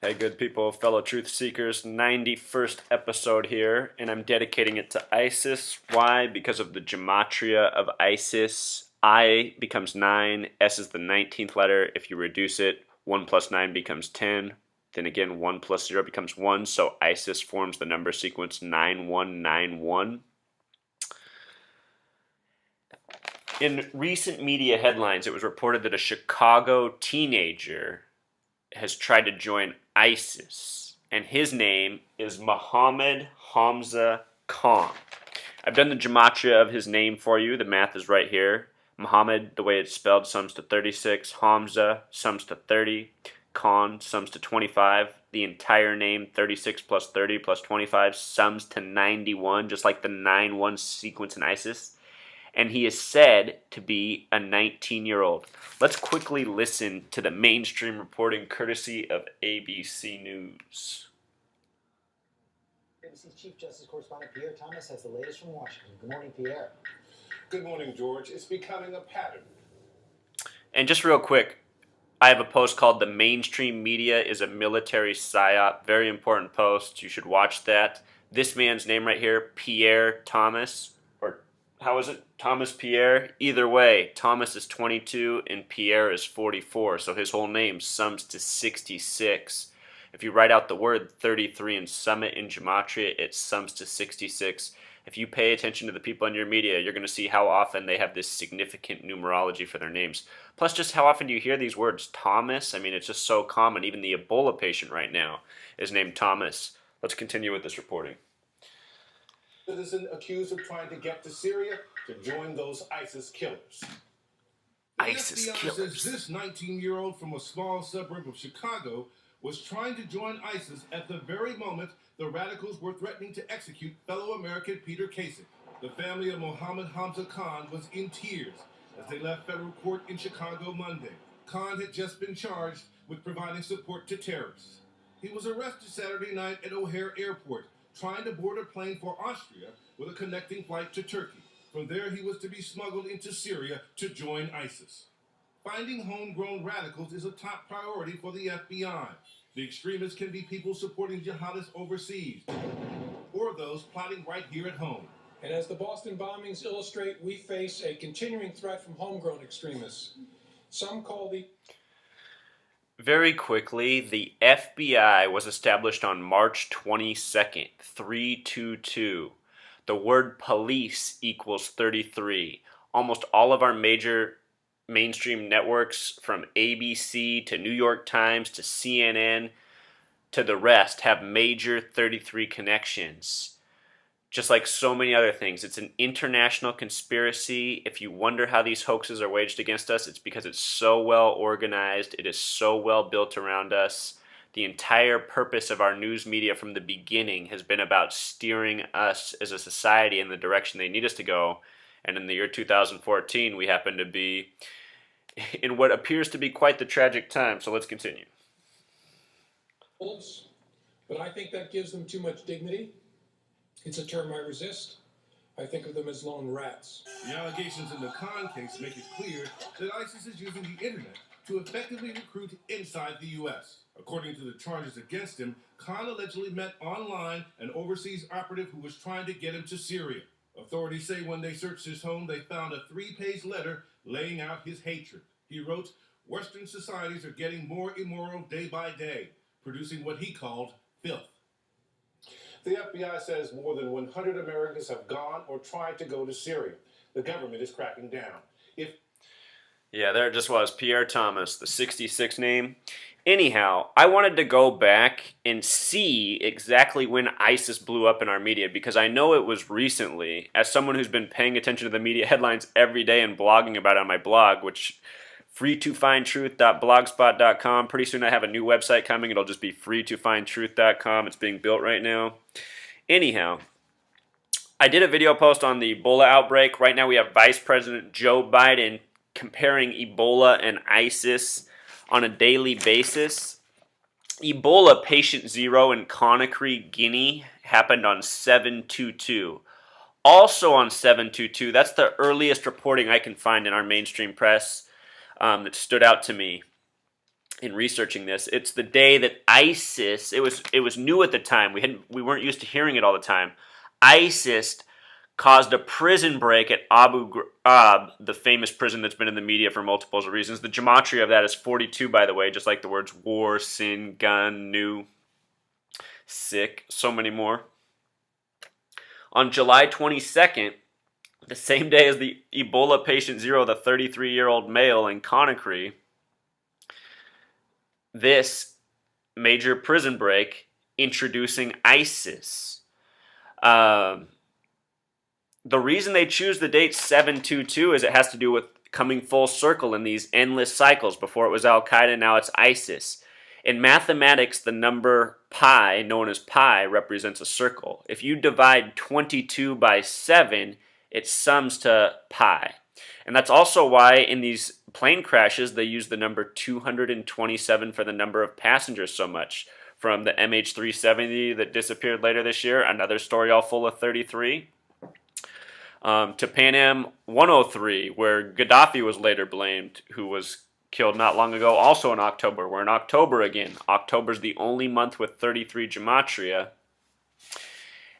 Hey, good people, fellow truth seekers, 91st episode here, and I'm dedicating it to Isis. Why? Because of the gematria of Isis. I becomes 9, S is the 19th letter. If you reduce it, 1 plus 9 becomes 10. Then again, 1 plus 0 becomes 1, so Isis forms the number sequence 9191. In recent media headlines, it was reported that a Chicago teenager has tried to join ISIS, and his name is Mohammed Hamza Khan. I've done the gematria of his name for you. The math is right here. Muhammad, the way it's spelled, sums to 36. Hamza sums to 30. Khan sums to 25. The entire name, 36 plus 30 plus 25, sums to 91, just like the 9-1 sequence in ISIS. And he is said to be a 19-year-old. Let's quickly listen to the mainstream reporting courtesy of ABC News. ABC's Chief Justice Correspondent Pierre Thomas has the latest from Washington. Good morning, Pierre. Good morning, George. It's becoming a pattern. And just real quick, I have a post called "The Mainstream Media is a Military Psyop." Very important post. You should watch that. This man's name right here, Pierre Thomas, or how is it? Thomas Pierre? Either way, Thomas is 22 and Pierre is 44, so his whole name sums to 66. If you write out the word 33 and sum it in gematria, it sums to 66. If you pay attention to the people in your media, you're going to see how often they have this significant numerology for their names. Plus, just how often you hear these words, Thomas. I mean, it's just so common. Even the Ebola patient right now is named Thomas. Let's continue with this reporting. Citizen accused of trying to get to Syria to join those ISIS killers. ISIS The FBI killers. says this 19-year-old from a small suburb of Chicago was trying to join ISIS at the very moment the radicals were threatening to execute fellow American Peter Kasich. The family of Mohammed Hamza Khan was in tears as they left federal court in Chicago Monday. Khan had just been charged with providing support to terrorists. He was arrested Saturday night at O'Hare Airport, trying to board a plane for Austria with a connecting flight to Turkey. From there, he was to be smuggled into Syria to join ISIS. Finding homegrown radicals is a top priority for the FBI. The extremists can be people supporting jihadists overseas, or those plotting right here at home. And as the Boston bombings illustrate, we face a continuing threat from homegrown extremists. Some call the... Very quickly, the FBI was established on March 22nd, 322. The word police equals 33. Almost all of our major mainstream networks, from ABC to New York Times to CNN to the rest, have major 33 connections. Just like so many other things, it's an international conspiracy. If you wonder how these hoaxes are waged against us, it's because it's so well organized. It is so well built around us. The entire purpose of our news media from the beginning has been about steering us as a society in the direction they need us to go. And in the year 2014, we happen to be in what appears to be quite the tragic time. So let's continue. But I think that gives them too much dignity. It's a term I resist. I think of them as lone rats. The allegations in the Khan case make it clear that ISIS is using the internet to effectively recruit inside the U.S. According to the charges against him, Khan allegedly met online an overseas operative who was trying to get him to Syria. Authorities say when they searched his home, they found a 3-page letter laying out his hatred. He wrote, "Western societies are getting more immoral day by day, producing what he called filth." The FBI says more than 100 Americans have gone or tried to go to Syria. The government is cracking down. Yeah, there it just was. Pierre Thomas, the 66 name. Anyhow, I wanted to go back and see exactly when ISIS blew up in our media, because I know it was recently. As someone who's been paying attention to the media headlines every day and blogging about it on my blog, which freetofindtruth.blogspot.com. Pretty soon I have a new website coming. It'll just be freetofindtruth.com. It's being built right now. Anyhow, I did a video post on the Ebola outbreak. Right now we have Vice President Joe Biden comparing Ebola and ISIS on a daily basis. Ebola patient 0 in Conakry, Guinea happened on 7/22. Also on 7/22, that's the earliest reporting I can find in our mainstream press that stood out to me. in researching this. It's the day that ISIS, it was new at the time. We weren't used to hearing it all the time. ISIS caused a prison break at Abu Ghraib, the famous prison that's been in the media for multiple reasons. The gematria of that is 42, by the way, just like the words war, sin, gun, new, sick, so many more. On July 22nd, the same day as the Ebola patient zero, the 33-year-old male in Conakry, this major prison break introducing ISIS. The reason they choose the date 722 is it has to do with coming full circle in these endless cycles. Before it was Al-Qaeda, now it's ISIS. In mathematics, the number pi, known as pi, represents a circle. If you divide 22 by 7, it sums to pi. And that's also why in these plane crashes, they use the number 227 for the number of passengers so much. From the MH370 that disappeared later this year, another story all full of 33, to Pan Am 103, where Gaddafi was later blamed, who was killed not long ago, also in October. We're in October again. October's the only month with 33 gematria.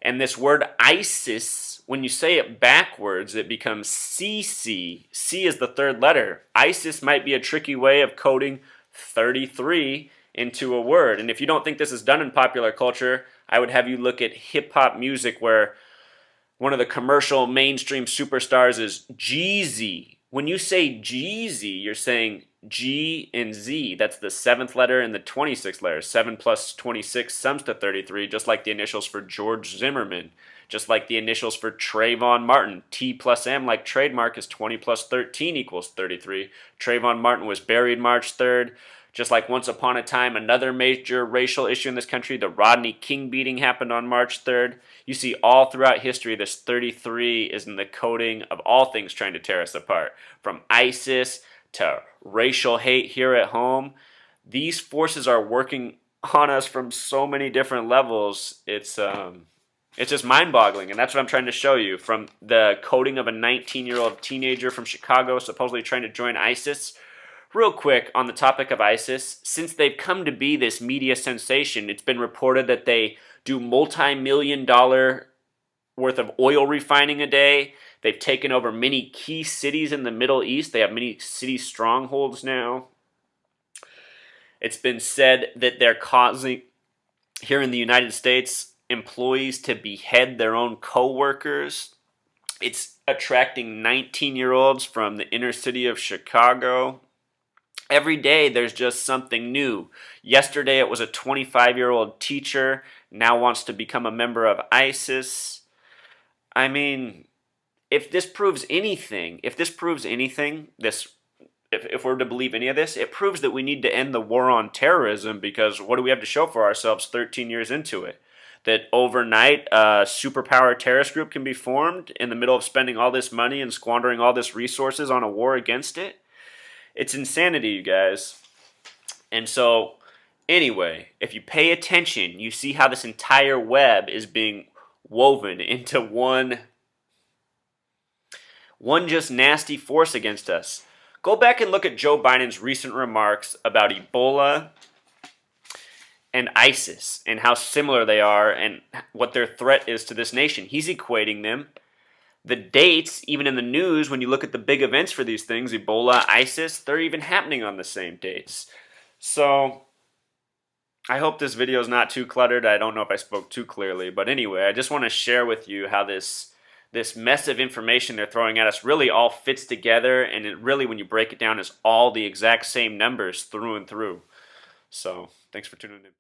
And this word ISIS, when you say it backwards, it becomes CC. C is the third letter. ISIS might be a tricky way of coding 33 into a word. And if you don't think this is done in popular culture, I would have you look at hip-hop music where one of the commercial mainstream superstars is Jeezy. When you say Jeezy, you're saying G and Z. That's the 7th letter and the 26th letter. 7 plus 26 sums to 33, just like the initials for George Zimmerman. Just like the initials for Trayvon Martin. T plus M, like trademark, is 20 plus 13 equals 33. Trayvon Martin was buried March 3rd. Just like once upon a time, another major racial issue in this country, the Rodney King beating, happened on March 3rd. You see all throughout history, this 33 is in the coding of all things trying to tear us apart. From ISIS to racial hate here at home. These forces are working on us from so many different levels. It's just mind-boggling, and that's what I'm trying to show you. From the coding of a 19-year-old teenager from Chicago supposedly trying to join ISIS. Real quick, on the topic of ISIS, since they've come to be this media sensation, it's been reported that they do multi-million-dollar worth of oil refining a day. They've taken over many key cities in the Middle East. They have many city strongholds now. It's been said that they're causing, here in the United States, employees to behead their own co-workers. It's attracting 19-year-olds from the inner city of Chicago. Every day there's just something new. Yesterday it was a 25-year-old teacher, now wants to become a member of ISIS. I mean, if this proves anything, if we're to believe any of this, it proves that we need to end the war on terrorism, because what do we have to show for ourselves 13 years into it? That overnight a superpower terrorist group can be formed in the middle of spending all this money and squandering all this resources on a war against it? It's insanity, you guys. And so, anyway, if you pay attention, you see how this entire web is being woven into one just nasty force against us. Go back and look at Joe Biden's recent remarks about Ebola and ISIS and how similar they are and what their threat is to this nation. He's equating them. The dates, even in the news, when you look at the big events for these things, Ebola, ISIS, they're even happening on the same dates. So, I hope this video is not too cluttered. I don't know if I spoke too clearly. But anyway, I just want to share with you how this mess of information they're throwing at us really all fits together. And it really, when you break it down, is all the exact same numbers through and through. So, thanks for tuning in.